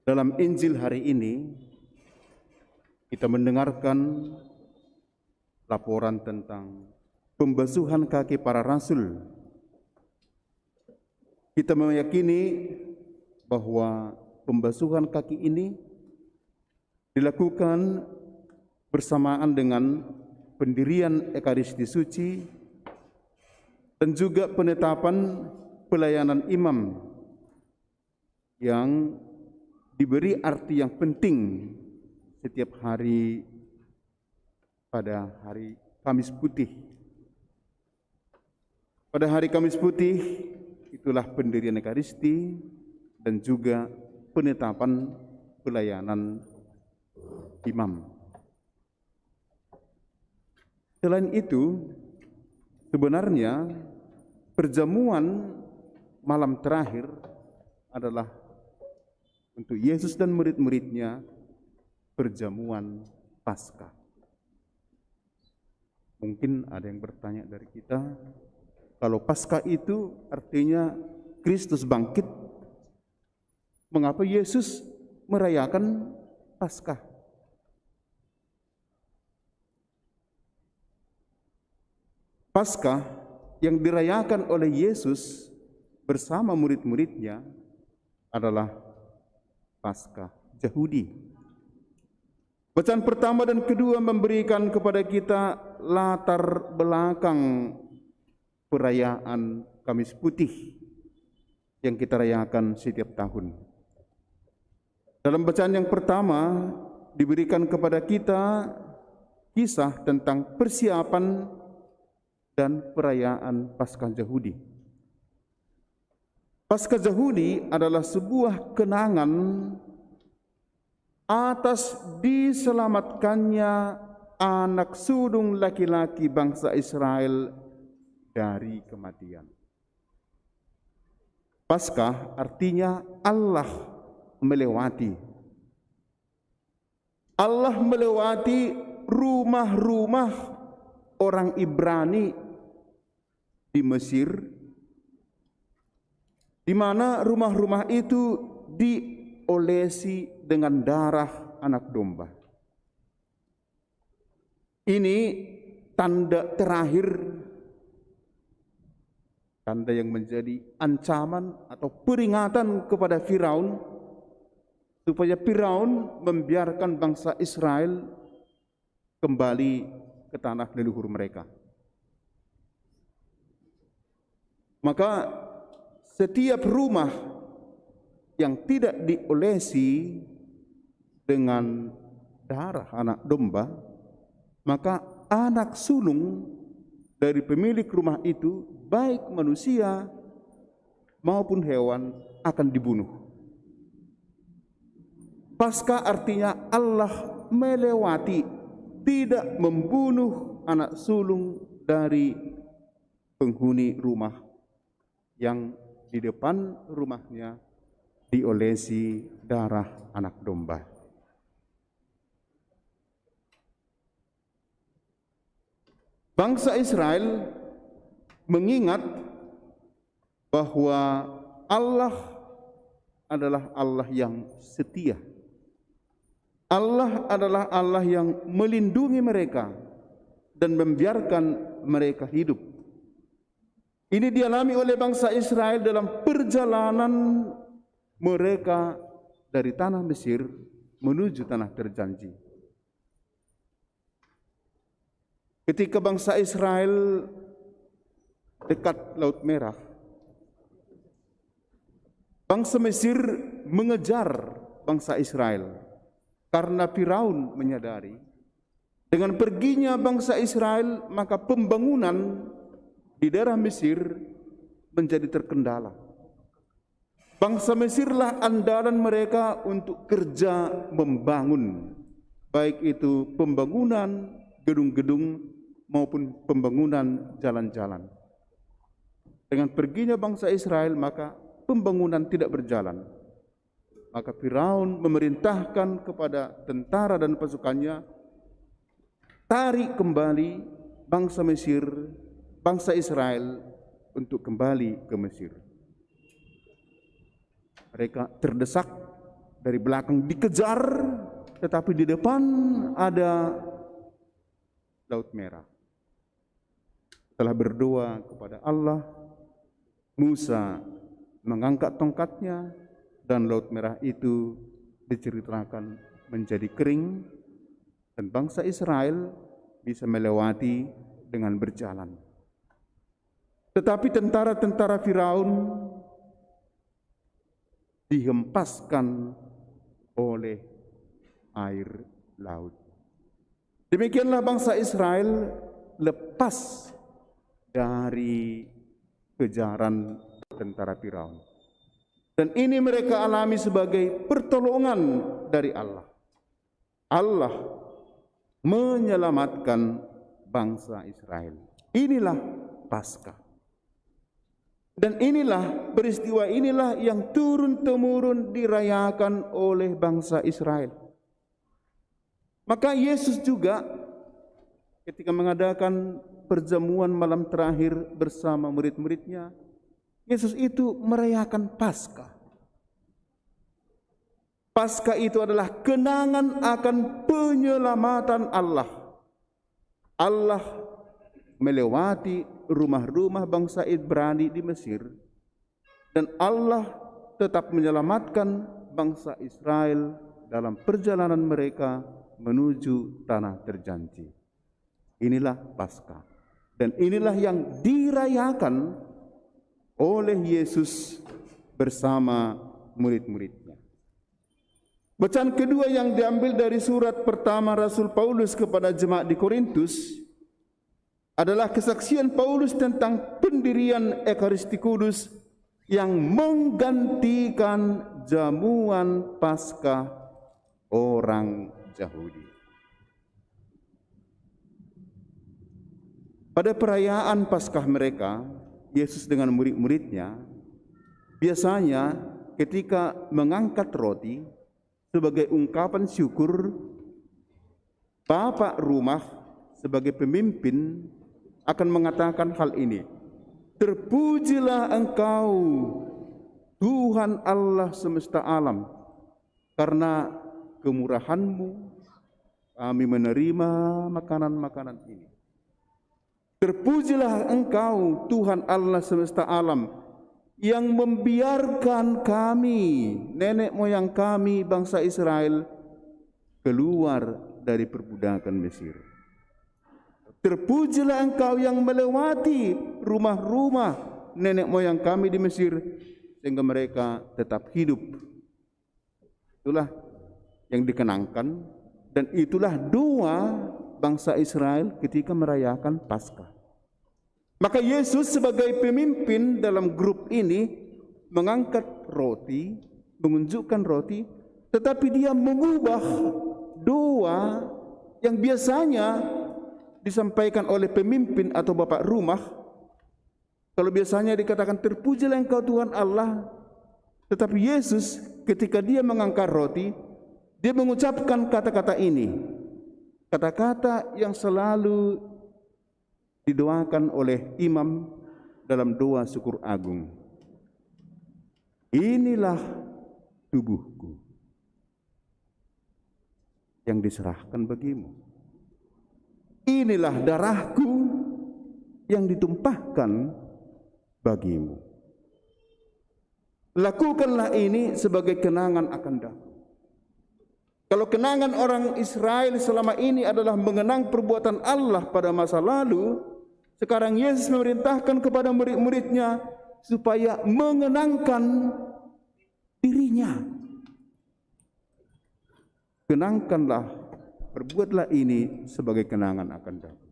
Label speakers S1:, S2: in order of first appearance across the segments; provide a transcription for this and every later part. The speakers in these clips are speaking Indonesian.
S1: Dalam Injil hari ini kita mendengarkan laporan tentang pembasuhan kaki para rasul. Kita meyakini bahwa pembasuhan kaki ini dilakukan bersamaan dengan pendirian Ekaristi Suci dan juga penetapan pelayanan imam yang diberi arti yang penting setiap hari pada hari Kamis Putih. Pada hari Kamis Putih itulah pendirian Ekaristi dan juga penetapan pelayanan imam. Selain itu, sebenarnya perjamuan malam terakhir adalah untuk Yesus dan murid-muridnya perjamuan Paskah. Mungkin ada yang bertanya dari kita, kalau Paskah itu artinya Kristus bangkit, mengapa Yesus merayakan Paskah? Paskah yang dirayakan oleh Yesus bersama murid-muridnya adalah Paskah Yahudi. Bacaan pertama dan kedua memberikan kepada kita latar belakang perayaan Kamis Putih yang kita rayakan setiap tahun. Dalam bacaan yang pertama diberikan kepada kita kisah tentang persiapan dan perayaan Paskah Yahudi. Paskah Yahudi adalah sebuah kenangan atas diselamatkannya anak sulung laki-laki bangsa Israel dari kematian. Paskah artinya Allah melewati. Allah melewati rumah-rumah orang Ibrani di Mesir, di mana rumah-rumah itu diolesi dengan darah anak domba. Ini tanda terakhir, tanda yang menjadi ancaman atau peringatan kepada Firaun supaya Firaun membiarkan bangsa Israel kembali ke tanah leluhur mereka. Maka setiap rumah yang tidak diolesi dengan darah anak domba, maka anak sulung dari pemilik rumah itu, baik manusia maupun hewan, akan dibunuh. Paskah artinya Allah melewati, tidak membunuh anak sulung dari penghuni rumah yang di depan rumahnya diolesi darah anak domba. Bangsa Israel mengingat bahwa Allah adalah Allah yang setia. Allah adalah Allah yang melindungi mereka dan membiarkan mereka hidup. Ini dialami oleh bangsa Israel dalam perjalanan mereka dari tanah Mesir menuju tanah terjanji. Ketika bangsa Israel dekat Laut Merah, bangsa Mesir mengejar bangsa Israel karena Firaun menyadari dengan perginya bangsa Israel maka pembangunan di daerah Mesir menjadi terkendala. Bangsa Mesirlah andalan mereka untuk kerja membangun, baik itu pembangunan gedung-gedung maupun pembangunan jalan-jalan. Dengan perginya bangsa Israel maka pembangunan tidak berjalan. Maka Firaun memerintahkan kepada tentara dan pasukannya, tarik kembali bangsa Mesir, bangsa Israel untuk kembali ke Mesir. Mereka terdesak dari belakang dikejar, tetapi di depan ada Laut Merah. Setelah berdoa kepada Allah, Musa mengangkat tongkatnya dan Laut Merah itu diceritakan menjadi kering dan bangsa Israel bisa melewati dengan berjalan. Tetapi tentara-tentara Firaun dihempaskan oleh air laut. Demikianlah bangsa Israel lepas dari kejaran tentara Firaun. Dan ini mereka alami sebagai pertolongan dari Allah. Allah menyelamatkan bangsa Israel. Inilah Paskah. Dan inilah peristiwa inilah yang turun-temurun dirayakan oleh bangsa Israel. Maka Yesus juga ketika mengadakan perjamuan malam terakhir bersama murid-muridnya, Yesus itu merayakan Paskah. Paskah itu adalah kenangan akan penyelamatan Allah. Allah melewati rumah-rumah bangsa Ibrani di Mesir, dan Allah tetap menyelamatkan bangsa Israel dalam perjalanan mereka menuju tanah terjanji. Inilah Paskah, dan inilah yang dirayakan oleh Yesus bersama murid-muridnya. Bacaan kedua yang diambil dari surat pertama Rasul Paulus kepada jemaat di Korintus adalah kesaksian Paulus tentang pendirian Ekaristi Kudus yang menggantikan jamuan Paskah orang Yahudi. Pada perayaan Paskah mereka, Yesus dengan murid-muridnya biasanya ketika mengangkat roti sebagai ungkapan syukur, bapak rumah sebagai pemimpin akan mengatakan hal ini. Terpujilah Engkau, Tuhan Allah semesta alam, karena kemurahan-Mu kami menerima makanan-makanan ini. Terpujilah Engkau, Tuhan Allah semesta alam, yang membiarkan kami, nenek moyang kami, bangsa Israel, keluar dari perbudakan Mesir. Terpujilah Engkau yang melewati rumah-rumah nenek moyang kami di Mesir, sehingga mereka tetap hidup. Itulah yang dikenangkan, dan itulah doa bangsa Israel ketika merayakan Paskah. Maka Yesus sebagai pemimpin dalam grup ini mengangkat roti, menunjukkan roti, tetapi dia mengubah doa yang biasanya disampaikan oleh pemimpin atau bapak rumah. Kalau biasanya dikatakan terpujilah Engkau Tuhan Allah, tetapi Yesus ketika dia mengangkat roti, dia mengucapkan kata-kata ini, kata-kata yang selalu didoakan oleh imam dalam doa syukur agung. Inilah tubuhku yang diserahkan bagimu. Inilah darahku yang ditumpahkan bagimu. Lakukanlah ini sebagai kenangan akan aku. Kalau kenangan orang Israel selama ini adalah mengenang perbuatan Allah pada masa lalu, sekarang Yesus memerintahkan kepada murid-muridnya supaya mengenangkan dirinya. Kenangkanlah, perbuatlah ini sebagai kenangan akan aku.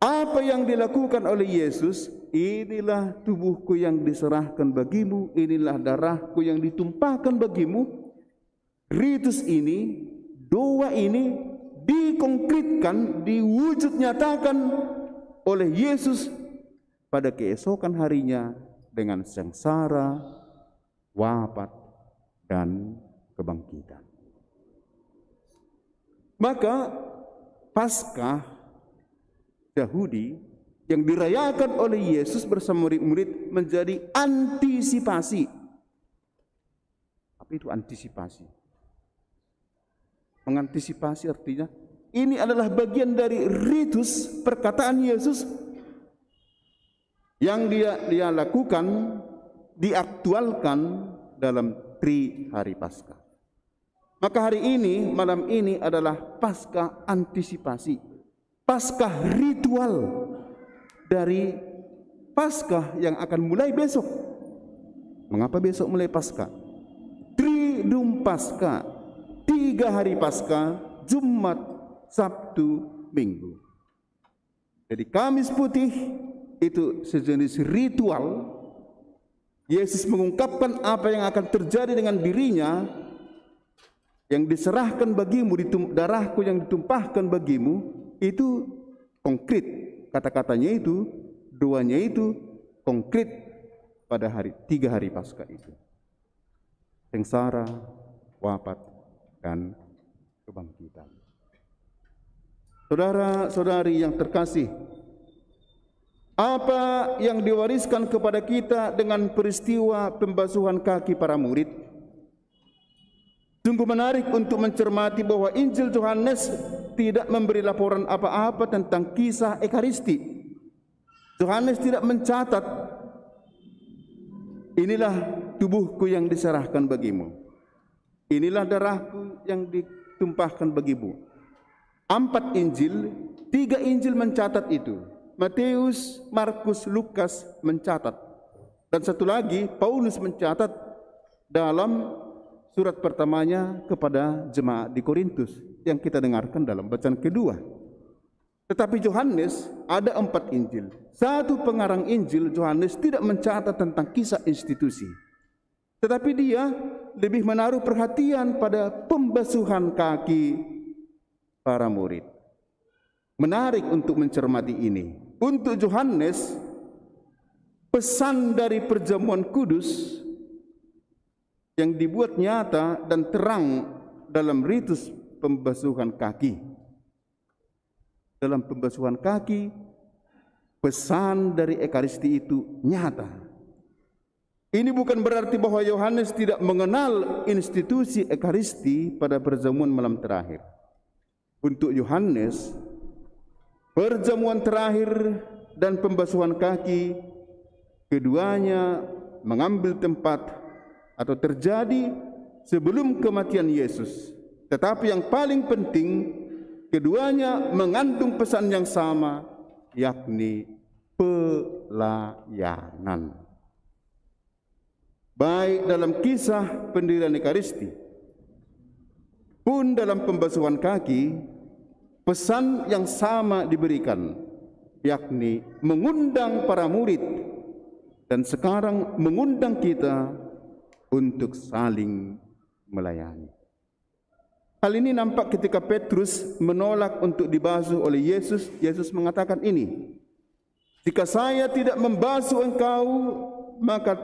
S1: Apa yang dilakukan oleh Yesus, inilah tubuhku yang diserahkan bagimu, inilah darahku yang ditumpahkan bagimu. Ritus ini, doa ini dikonkretkan, diwujud nyatakan oleh Yesus pada keesokan harinya dengan sengsara, wafat, dan kebangkitan. Maka Paskah Yahudi yang dirayakan oleh Yesus bersama murid-murid menjadi antisipasi. Apa itu antisipasi? Mengantisipasi artinya ini adalah bagian dari ritus perkataan Yesus yang dia lakukan, diaktualkan dalam hari Paskah. Maka hari ini, malam ini adalah Paskah antisipasi, Paskah ritual dari Paskah yang akan mulai besok. Mengapa besok mulai Paskah? Triduum Paskah, 3 hari Paskah, Jumat, Sabtu, Minggu. Jadi Kamis Putih itu sejenis ritual. Yesus mengungkapkan apa yang akan terjadi dengan dirinya yang diserahkan bagimu, darahku yang ditumpahkan bagimu. Itu konkret. Kata-katanya itu, doanya itu konkret pada 3 hari Paskah itu. Sengsara, wafat, dan kebangkitan. Saudara-saudari yang terkasih, apa yang diwariskan kepada kita dengan peristiwa pembasuhan kaki para murid? Sungguh menarik untuk mencermati bahwa Injil Yohanes tidak memberi laporan apa-apa tentang kisah Ekaristi. Yohanes tidak mencatat, inilah tubuhku yang diserahkan bagimu, inilah darahku yang ditumpahkan bagimu. 4 Injil, 3 Injil mencatat itu. Matius, Markus, Lukas mencatat. Dan satu lagi, Paulus mencatat dalam surat pertamanya kepada jemaat di Korintus yang kita dengarkan dalam bacaan kedua. Tetapi Yohanes ada 4 Injil. Satu pengarang Injil, Yohanes tidak mencatat tentang kisah institusi. Tetapi dia lebih menaruh perhatian pada pembasuhan kaki para murid. Menarik untuk mencermati ini. Untuk Yohanes, pesan dari perjamuan kudus yang dibuat nyata dan terang dalam ritus pembasuhan kaki. Dalam pembasuhan kaki, pesan dari Ekaristi itu nyata. Ini bukan berarti bahwa Yohanes tidak mengenal institusi Ekaristi pada perjamuan malam terakhir. Untuk Yohanes, perjamuan terakhir dan pembasuhan kaki, keduanya mengambil tempat atau terjadi sebelum kematian Yesus. Tetapi yang paling penting, keduanya mengandung pesan yang sama, yakni pelayanan. Baik dalam kisah pendirian Ekaristi pun dalam pembasuhan kaki, pesan yang sama diberikan, yakni mengundang para murid dan sekarang mengundang kita untuk saling melayani. Hal ini nampak ketika Petrus menolak untuk dibasuh oleh Yesus. Yesus mengatakan ini, jika saya tidak membasuh engkau, maka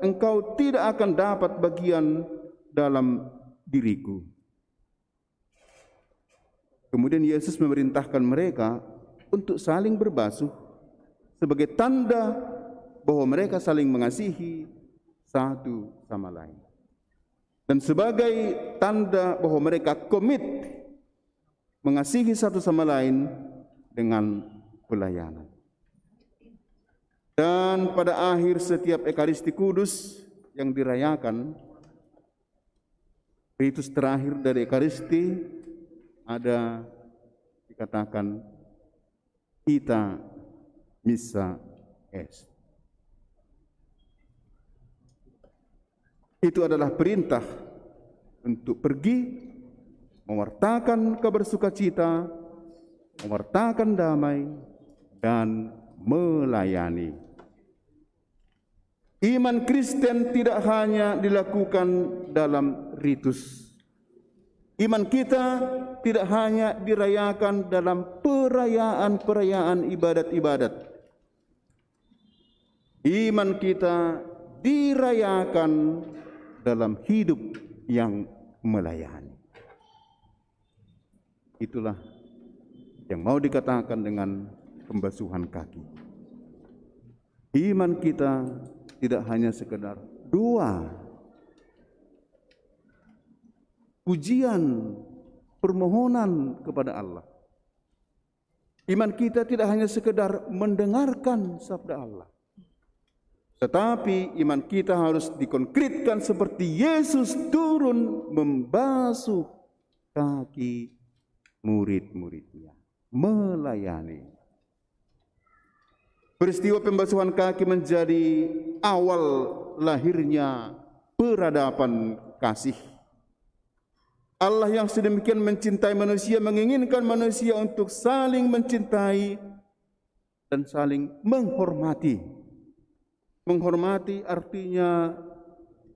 S1: engkau tidak akan dapat bagian dalam diriku. Kemudian Yesus memerintahkan mereka untuk saling berbasuh sebagai tanda bahwa mereka saling mengasihi satu sama lain. Dan sebagai tanda bahwa mereka komit mengasihi satu sama lain dengan pelayanan. Dan pada akhir setiap Ekaristi Kudus yang dirayakan, ritus terakhir dari Ekaristi ada dikatakan ita missa est. Itu adalah perintah untuk pergi mewartakan kabar sukacita, mewartakan damai, dan melayani. Iman Kristen tidak hanya dilakukan dalam ritus. Iman kita tidak hanya dirayakan dalam perayaan-perayaan ibadat-ibadat. Iman kita dirayakan dalam hidup yang melayani. Itulah yang mau dikatakan dengan pembasuhan kaki. Iman kita tidak hanya sekedar doa, pujian, permohonan kepada Allah. Iman kita tidak hanya sekedar mendengarkan sabda Allah, tetapi iman kita harus dikonkretkan seperti Yesus turun membasuh kaki murid-muridnya, melayani. Peristiwa pembasuhan kaki menjadi awal lahirnya peradaban kasih. Allah yang sedemikian mencintai manusia menginginkan manusia untuk saling mencintai dan saling menghormati. Menghormati artinya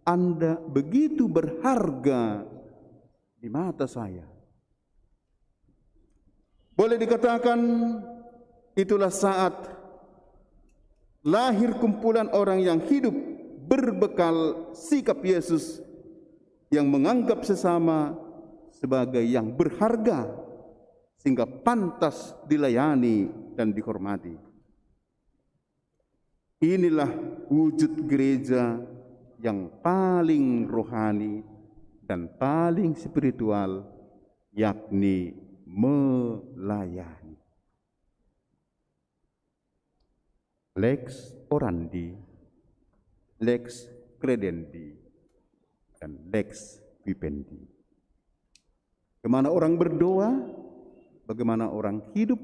S1: Anda begitu berharga di mata saya. Boleh dikatakan itulah saat lahir kumpulan orang yang hidup berbekal sikap Yesus yang menganggap sesama sebagai yang berharga sehingga pantas dilayani dan dihormati. Inilah wujud gereja yang paling rohani dan paling spiritual, yakni melayani. Lex orandi, lex credendi, dan lex vivendi. Bagaimana orang berdoa, bagaimana orang hidup,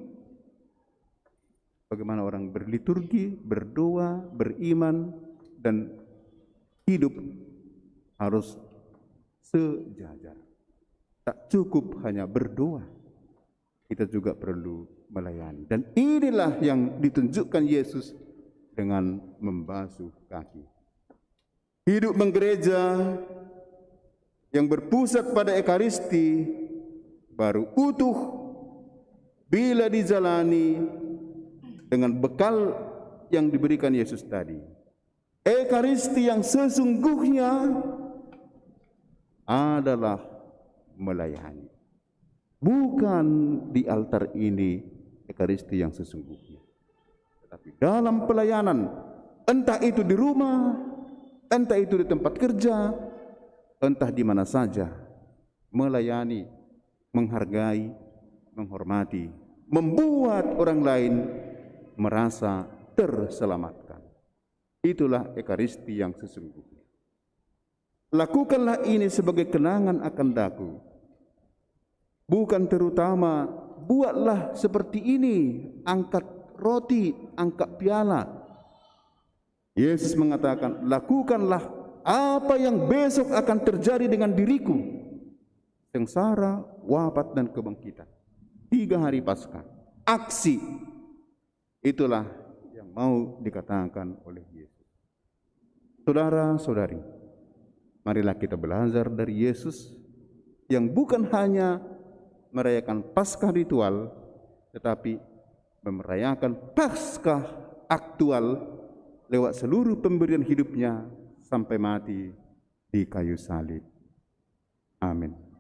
S1: bagaimana orang berliturgi, berdoa, beriman, dan hidup harus sejajar. Tak cukup hanya berdoa, kita juga perlu melayani. Dan inilah yang ditunjukkan Yesus dengan membasuh kaki. Hidup menggereja yang berpusat pada Ekaristi baru utuh bila dijalani dengan bekal yang diberikan Yesus tadi. Ekaristi yang sesungguhnya adalah melayani. Bukan di altar ini Ekaristi yang sesungguhnya, tetapi dalam pelayanan, entah itu di rumah, entah itu di tempat kerja, entah di mana saja, melayani, menghargai, menghormati, membuat orang lain merasa terselamatkan. Itulah Ekaristi yang sesungguhnya. Lakukanlah ini sebagai kenangan akan daku. Bukan terutama buatlah seperti ini, angkat roti, angkat piala. Yesus mengatakan, lakukanlah apa yang besok akan terjadi dengan diriku. Sengsara, wafat, dan kebangkitan. 3 hari Paskah. Aksi. Itulah yang mau dikatakan oleh Yesus. Saudara-saudari, marilah kita belajar dari Yesus yang bukan hanya merayakan Paskah ritual, tetapi merayakan Paskah aktual lewat seluruh pemberian hidupnya sampai mati di kayu salib. Amin.